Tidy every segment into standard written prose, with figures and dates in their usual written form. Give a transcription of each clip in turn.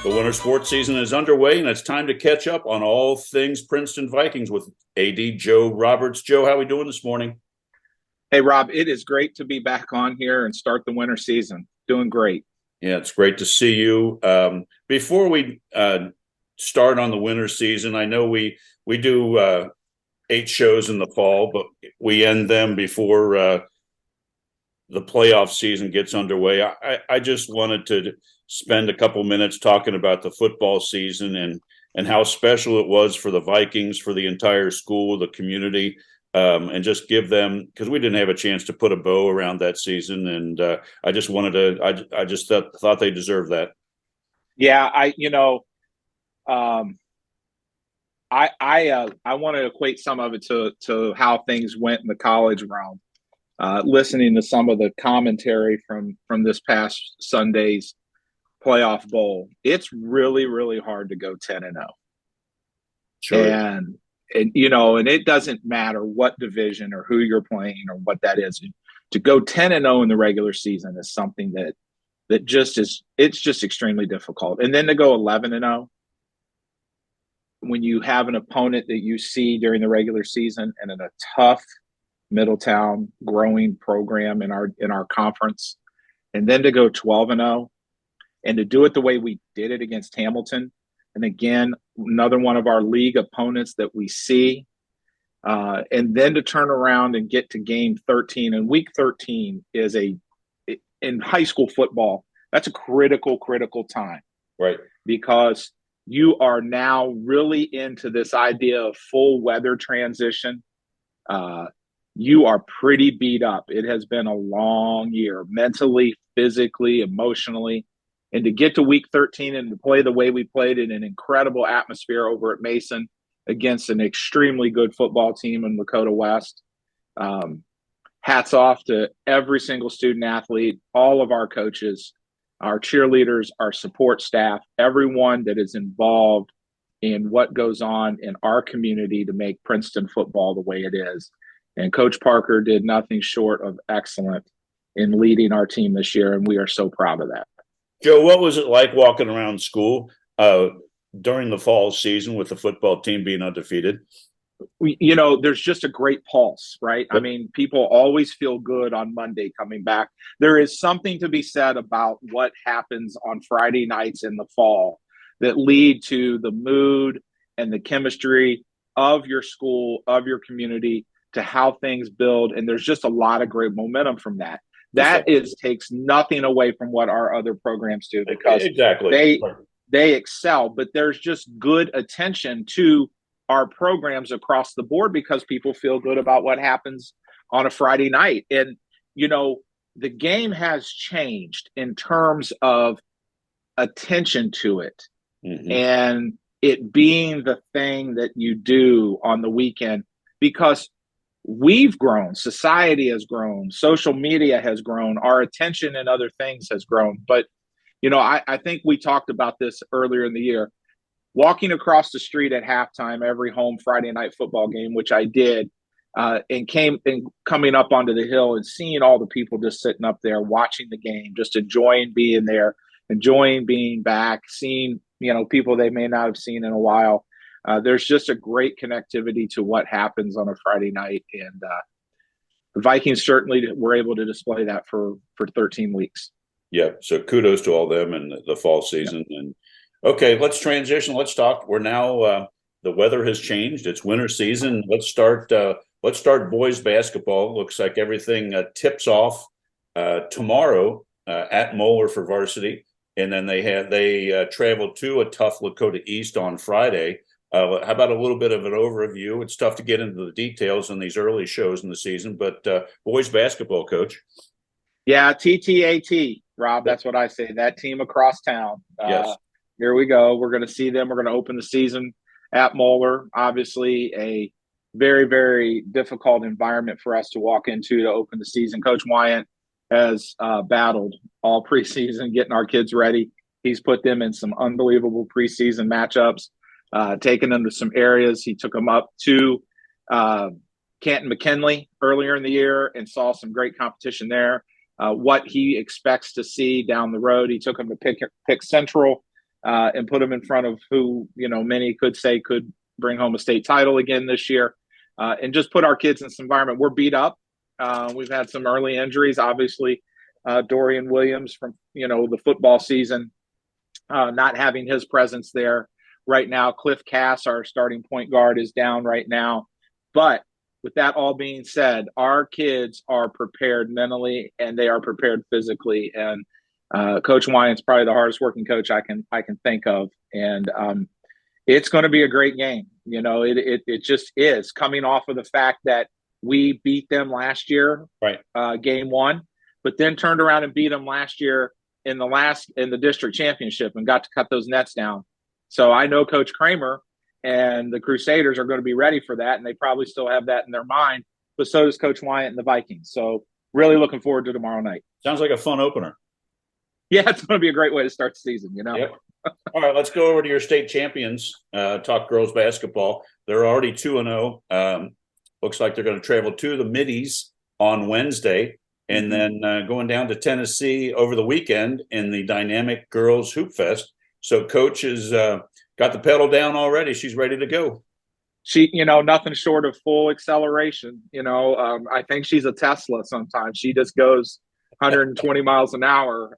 The winter sports season is underway, and it's time to catch up on all things Princeton Vikings with AD Joe Roberts. Joe, how are we doing this morning? Hey, Rob, it is great to be back on here and start the winter season. Doing great. Yeah, it's great to see you. Before we start on the winter season, I know we do 8 shows in the fall, but we end them before the playoff season gets underway. I just wanted to spend a couple minutes talking about the football season and how special it was for the Vikings, for the entire school, the community, and just give them, because we didn't have a chance to put a bow around that season, and I just wanted to. I just thought they deserved that. Yeah, um, I want to equate some of it to how things went in the college realm. Listening to some of the commentary from this past Sunday's playoff bowl, it's really really hard to go 10-0, Sure. and it doesn't matter what division or who you're playing or what that is. To go 10-0 in the regular season is something that just is, it's just extremely difficult. And then to go 11-0 when you have an opponent that you see during the regular season and in a tough Middletown growing program in our conference, and then to go 12-0 and to do it the way we did it against Hamilton, and again another one of our league opponents that we see, and then to turn around and get to game 13. And week 13 is in high school football, that's a critical time, Right. because you are now really into this idea of full weather transition. You are pretty beat up. It has been a long year, mentally, physically, emotionally. And to get to week 13 and to play the way we played in an incredible atmosphere over at Mason against an extremely good football team in Lakota West. Hats off to every single student athlete, all of our coaches, our cheerleaders, our support staff, everyone that is involved in what goes on in our community to make Princeton football the way it is. And Coach Parker did nothing short of excellent in leading our team this year, and we are so proud of that. Joe, what was it like walking around school during the fall season with the football team being undefeated? There's just a great pulse, right? I mean, people always feel good on Monday coming back. There is something to be said about what happens on Friday nights in the fall that lead to the mood and the chemistry of your school, of your community, to how things build. And there's just a lot of great momentum from that. That is takes nothing away from what our other programs do, because exactly they excel, but there's just good attention to our programs across the board because people feel good about what happens on a Friday night. And, the game has changed in terms of attention to it, and it being the thing that you do on the weekend, because we've grown, society has grown, social media has grown, our attention and other things has grown. But, I think we talked about this earlier in the year. Walking across the street at halftime every home Friday night football game, which I did, and coming up onto the hill and seeing all the people just sitting up there watching the game, just enjoying being there, enjoying being back, seeing, people they may not have seen in a while. There's just a great connectivity to what happens on a Friday night. And the Vikings certainly were able to display that for 13 weeks. Yeah. So kudos to all them and the fall season. Yeah. And okay, let's transition. Let's talk. We're now the weather has changed. It's winter season. Let's start boys basketball. Looks like everything tips off tomorrow at Moeller for varsity, and then they travel to a tough Lakota East on Friday. How about a little bit of an overview? It's tough to get into the details in these early shows in the season, but boys basketball, Coach. Yeah, TTAT, Rob. That's what I say. That team across town. Yes. Here we go. We're going to see them. We're going to open the season at Moeller. Obviously, a very, very difficult environment for us to walk into to open the season. Coach Wyant has battled all preseason, getting our kids ready. He's put them in some unbelievable preseason matchups. Taking them to some areas. He took them up to Canton McKinley earlier in the year and saw some great competition there. What he expects to see down the road, he took them to Pick Central and put them in front of who, many could say could bring home a state title again this year, and just put our kids in this environment. We're beat up. We've had some early injuries, obviously. Dorian Williams from, the football season, not having his presence there right now. Cliff Cass, our starting point guard, is down right now. But with that all being said, our kids are prepared mentally and they are prepared physically. And Coach Wyant's probably the hardest working coach I can think of. And it's going to be a great game. It just is, coming off of the fact that we beat them last year, right? Game 1, but then turned around and beat them last year in the district championship and got to cut those nets down. So I know Coach Kramer and the Crusaders are going to be ready for that, and they probably still have that in their mind. But so does Coach Wyant and the Vikings. So really looking forward to tomorrow night. Sounds like a fun opener. Yeah, it's going to be a great way to start the season. Yep. All right, let's go over to your state champions. Talk girls basketball. They're already 2-0. Looks like they're going to travel to the Middies on Wednesday, and then going down to Tennessee over the weekend in the Dynamic Girls Hoop Fest. So Coach has got the pedal down already. She's ready to go. She, nothing short of full acceleration. I think she's a Tesla sometimes. She just goes 120 miles an hour.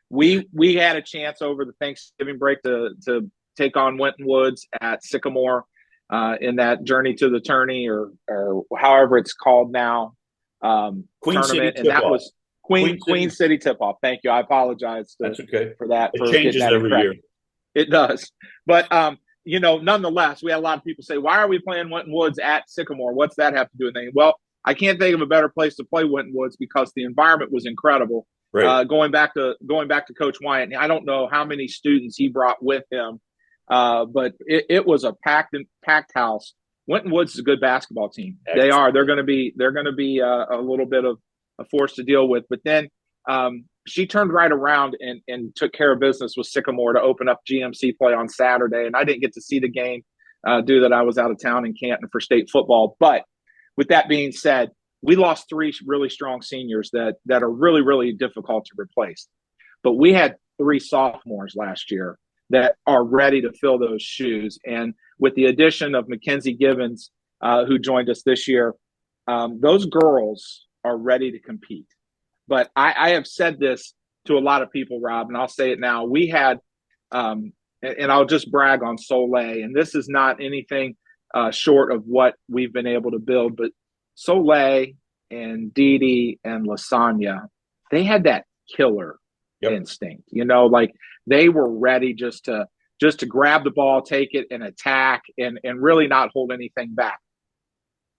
We had a chance over the Thanksgiving break to take on Winton Woods at Sycamore in that Journey to the Tourney or however it's called now Queen tournament, City and that Tip-Off. was Queen City Tip-Off. Thank you. I apologize. That's okay for that. It changes every year. It does, but nonetheless, we had a lot of people say, "Why are we playing Winton Woods at Sycamore? What's that have to do with anything?" Well, I can't think of a better place to play Winton Woods because the environment was incredible. Right. Going back to Coach Wyant, I don't know how many students he brought with him, but it was a packed house. Winton Woods is a good basketball team. Excellent. They are. They're going to be a little bit of a force to deal with. But then she turned right around and took care of business with Sycamore to open up GMC play on Saturday. And I didn't get to see the game due that I was out of town in Canton for state football. But with that being said, we lost 3 really strong seniors that are really, really difficult to replace. But we had 3 sophomores last year that are ready to fill those shoes. And with the addition of Mackenzie Gibbons, who joined us this year, those girls are ready to compete. But I have said this to a lot of people, Rob, and I'll say it now. We had, and I'll just brag on Soleil, and this is not anything short of what we've been able to build, but Soleil and Didi and Lasagna, they had that killer instinct. Like they were ready just to grab the ball, take it, and attack, and really not hold anything back.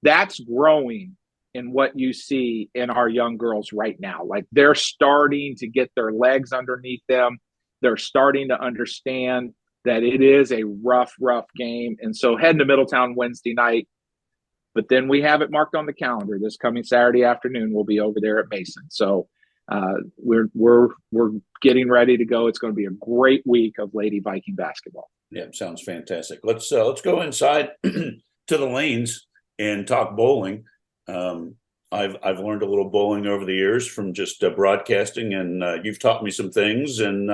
That's growing in what you see in our young girls right now. Like they're starting to get their legs underneath them. They're starting to understand that it is a rough game. And so heading to Middletown Wednesday night, but then we have it marked on the calendar. This coming Saturday afternoon, we'll be over there at Mason. So we're getting ready to go. It's going to be a great week of Lady Viking basketball. Yeah, sounds fantastic. Let's go inside to the lanes and talk bowling. I've learned a little bowling over the years from just broadcasting, and you've taught me some things. And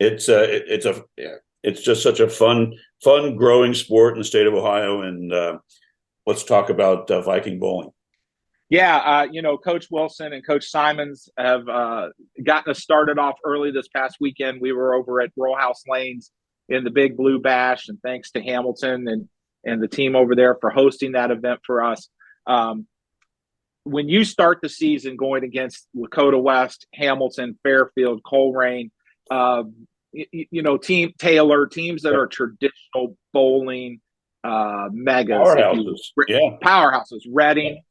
it's just such a fun growing sport in the state of Ohio. And let's talk about Viking bowling. Yeah, Coach Wilson and Coach Simons have gotten us started off early this past weekend. We were over at Roll House Lanes in the Big Blue Bash, and thanks to Hamilton and the team over there for hosting that event for us. When you start the season going against Lakota West, Hamilton, Fairfield, Coleraine, Team Taylor, teams that are traditional bowling megas, powerhouses, Reading.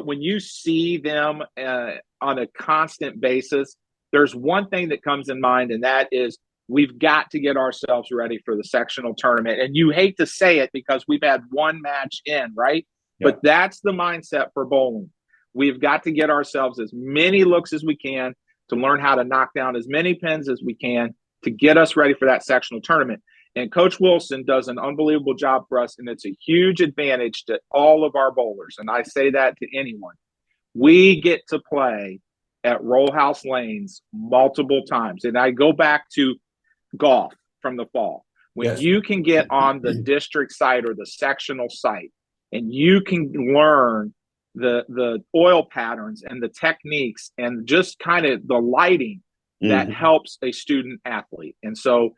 When you see them on a constant basis, there's one thing that comes in mind, and that is we've got to get ourselves ready for the sectional tournament. And you hate to say it because we've had one match in, right? Yeah. But that's the mindset for bowling. We've got to get ourselves as many looks as we can to learn how to knock down as many pins as we can to get us ready for that sectional tournament. And Coach Wilson does an unbelievable job for us, and it's a huge advantage to all of our bowlers. And I say that to anyone. We get to play at Roll House Lanes multiple times. And I go back to golf. from the fall. When Yes. you can get on the district site or the sectional site and you can learn the oil patterns and the techniques and just kind of the lighting that helps a student athlete. And so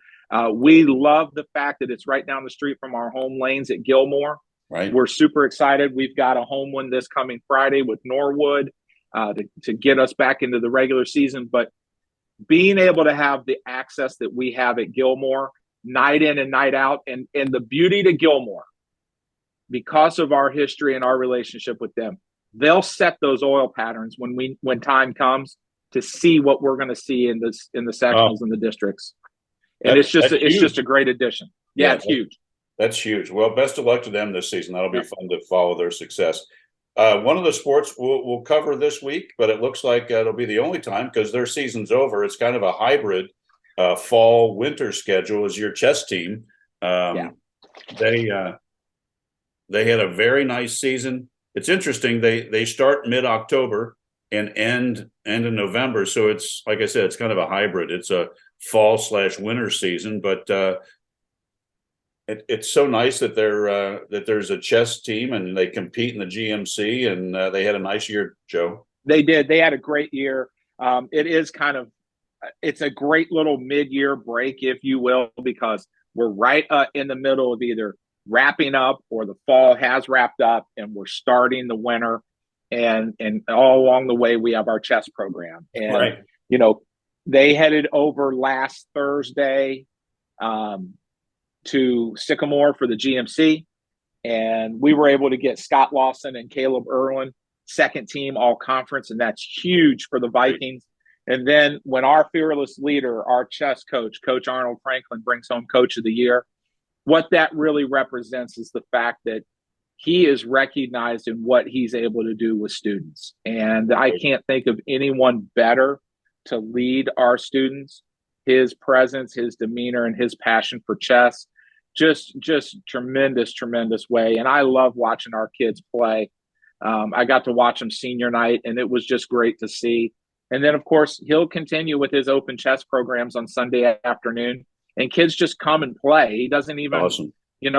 we love the fact that it's right down the street from our home lanes at Gilmore. Right. We're super excited. We've got a home one this coming Friday with Norwood to get us back into the regular season. But being able to have the access that we have at Gilmore night in and night out, and the beauty to Gilmore, because of our history and our relationship with them, they'll set those oil patterns when time comes to see what we're going to see in the sectionals and the districts. And it's just a great addition. Yeah, it's huge. That's huge. Well, best of luck to them this season. That'll be fun to follow their success. One of the sports we'll cover this week, but it looks like it'll be the only time because their season's over. It's kind of a hybrid fall winter schedule. Is your chess team? They had a very nice season. It's interesting. They start mid-October and end in November. So it's, like I said, it's kind of a hybrid. It's a fall/winter season, but it's so nice that that there's a chess team and they compete in the GMC, and they had a nice year, Joe. They did. They had a great year. It's a great little mid-year break, if you will, because we're right in the middle of either wrapping up or the fall has wrapped up and we're starting the winter, and all along the way we have our chess program. And they headed over last Thursday to Sycamore for the GMC, and we were able to get Scott Lawson and Caleb Irwin second team all conference, and that's huge for the Vikings. And then when our fearless leader, our chess coach, Coach Arnold Franklin, brings home Coach of the Year, what that really represents is the fact that he is recognized in what he's able to do with students. And I can't think of anyone better to lead our students. His presence, his demeanor, and his passion for chess, just tremendous way. And I love watching our kids play. I got to watch them senior night, and it was just great to see. And then, of course, he'll continue with his open chess programs on Sunday afternoon, and kids just come and play. He doesn't even,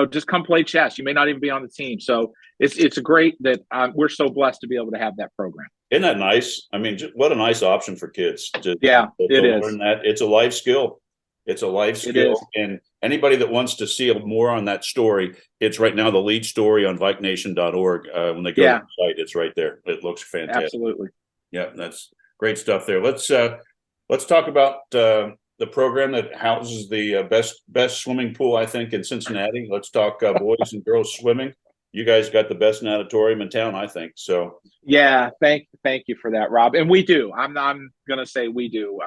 just come play chess. You may not even be on the team. So it's great that we're so blessed to be able to have that program. Isn't that nice? I mean, what a nice option for kids. It is. Learn that. It's a life skill. It's a life skill. And anybody that wants to see more on that story, it's right now the lead story on VikeNation.org. When they go to the site, it's right there. It looks fantastic. Absolutely. Yeah, that's great stuff there. Let's talk about the program that houses the best swimming pool, I think, in Cincinnati. Let's talk boys and girls swimming. You guys got the best natatorium in town, I think. So yeah, thank you for that, Rob. And we do. I'm going to say we do.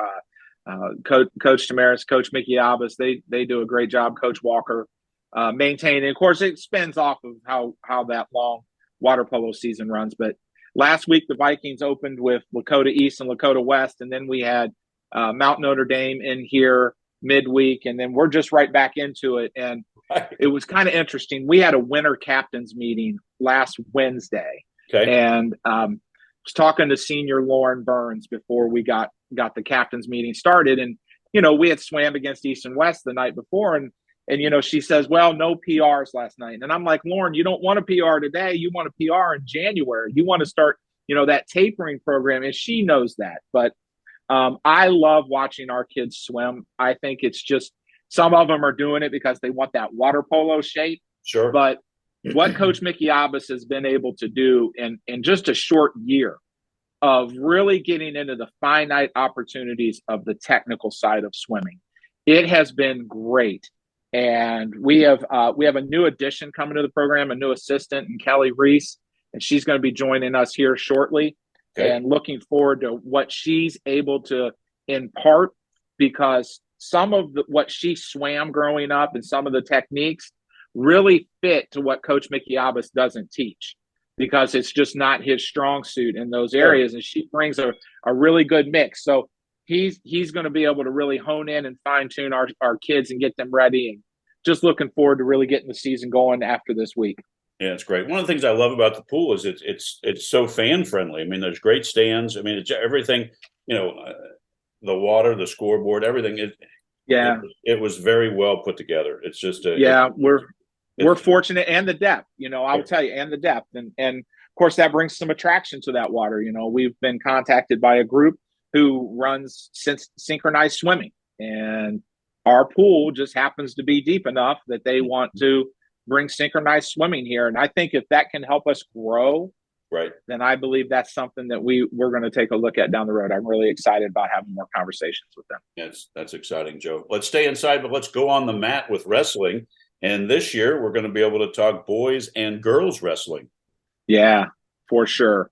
Coach Tamaris, Coach Mickey Abbas, they do a great job. Coach Walker maintaining. Of course, it spins off of how that long water polo season runs. But last week the Vikings opened with Lakota East and Lakota West, and then we had Mount Notre Dame in here midweek, and then we're just right back into it. And it was kind of interesting. We had a winter captains meeting last Wednesday, and was talking to senior Lauren Burns before we got the captains meeting started. And we had swam against East and West the night before, and she says, well, no PRs last night. And I'm like, Lauren, you don't want a PR today. You want a PR in January. You want to start that tapering program, and she knows that. But I love watching our kids swim. I think it's just, some of them are doing it because they want that water polo shape. Sure. But what Coach Mickey Abbas has been able to do in just a short year of really getting into the finite opportunities of the technical side of swimming, it has been great. And we have a new addition coming to the program, a new assistant, and Kelly Reese, and she's going to be joining us here shortly. And looking forward to what she's able to impart, because some of what she swam growing up and some of the techniques really fit to what Coach Mickey Abbas doesn't teach, because it's just not his strong suit in those areas. And she brings a really good mix. So he's going to be able to really hone in and fine tune our kids and get them ready. And just looking forward to really getting the season going after this week. Yeah, it's great. One of the things I love about the pool is it's so fan friendly. I mean, there's great stands. I mean, it's everything. The water, the scoreboard, everything. Yeah. It was very well put together. It's just Yeah, we're it's fortunate, and the depth, I'll tell you, and the depth. And of course that brings some attraction to that water. We've been contacted by a group who runs synchronized swimming, and our pool just happens to be deep enough that they want to bring synchronized swimming here. And I think if that can help us grow, right. then I believe that's something that we're going to take a look at down the road. I'm really excited about having more conversations with them. That's exciting, Joe. Let's stay inside, but let's go on the mat with wrestling. And this year we're going to be able to talk boys and girls wrestling. Yeah, for sure.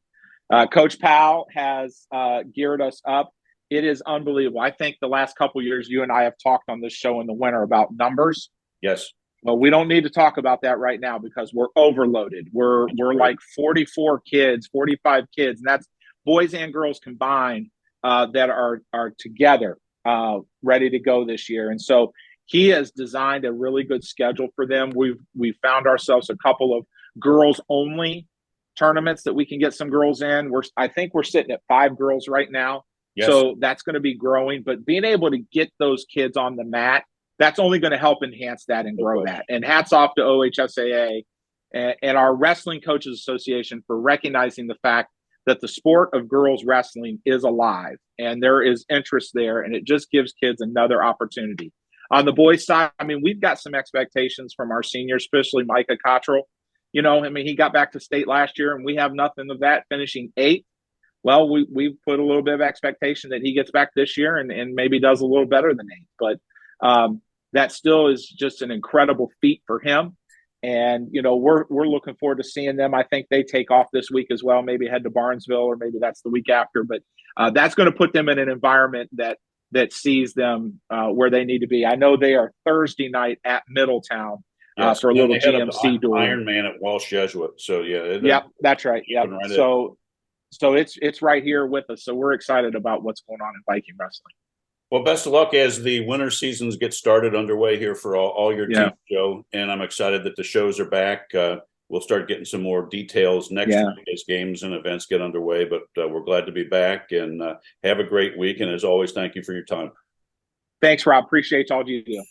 Coach Powell has geared us up. It is unbelievable. I think the last couple of years, you and I have talked on this show in the winter about numbers. Yes. Well, we don't need to talk about that right now because we're overloaded. We're like 44 kids, 45 kids, and that's boys and girls combined that are together, ready to go this year. And so he has designed a really good schedule for them. We've found ourselves a couple of girls only tournaments that we can get some girls in. I think we're sitting at 5 girls right now. Yes. So that's going to be growing, but being able to get those kids on the mat, that's only going to help enhance that and grow that. And hats off to OHSAA and our Wrestling Coaches Association for recognizing the fact that the sport of girls wrestling is alive and there is interest there, and it just gives kids another opportunity. On the boys' side, we've got some expectations from our seniors, especially Micah Cottrell. He got back to state last year, and we have nothing of that, finishing 8th. Well, we put a little bit of expectation that he gets back this year and maybe does a little better than 8th. But that still is just an incredible feat for him. And, we're looking forward to seeing them. I think they take off this week as well, maybe head to Barnesville, or maybe that's the week after. But that's going to put them in an environment that sees them where they need to be. I know they are Thursday night at Middletown. Yes. For a little GMC duel. Ironman at Walsh Jesuit. So yeah. Yep, that's right. Yep. Right so it's right here with us. So we're excited about what's going on in Viking wrestling. Well, best of luck as the winter seasons get started underway here for all your teams, Joe. And I'm excited that the shows are back. We'll start getting some more details next week as games and events get underway. But we're glad to be back, and have a great week. And as always, thank you for your time. Thanks, Rob. Appreciate all you do.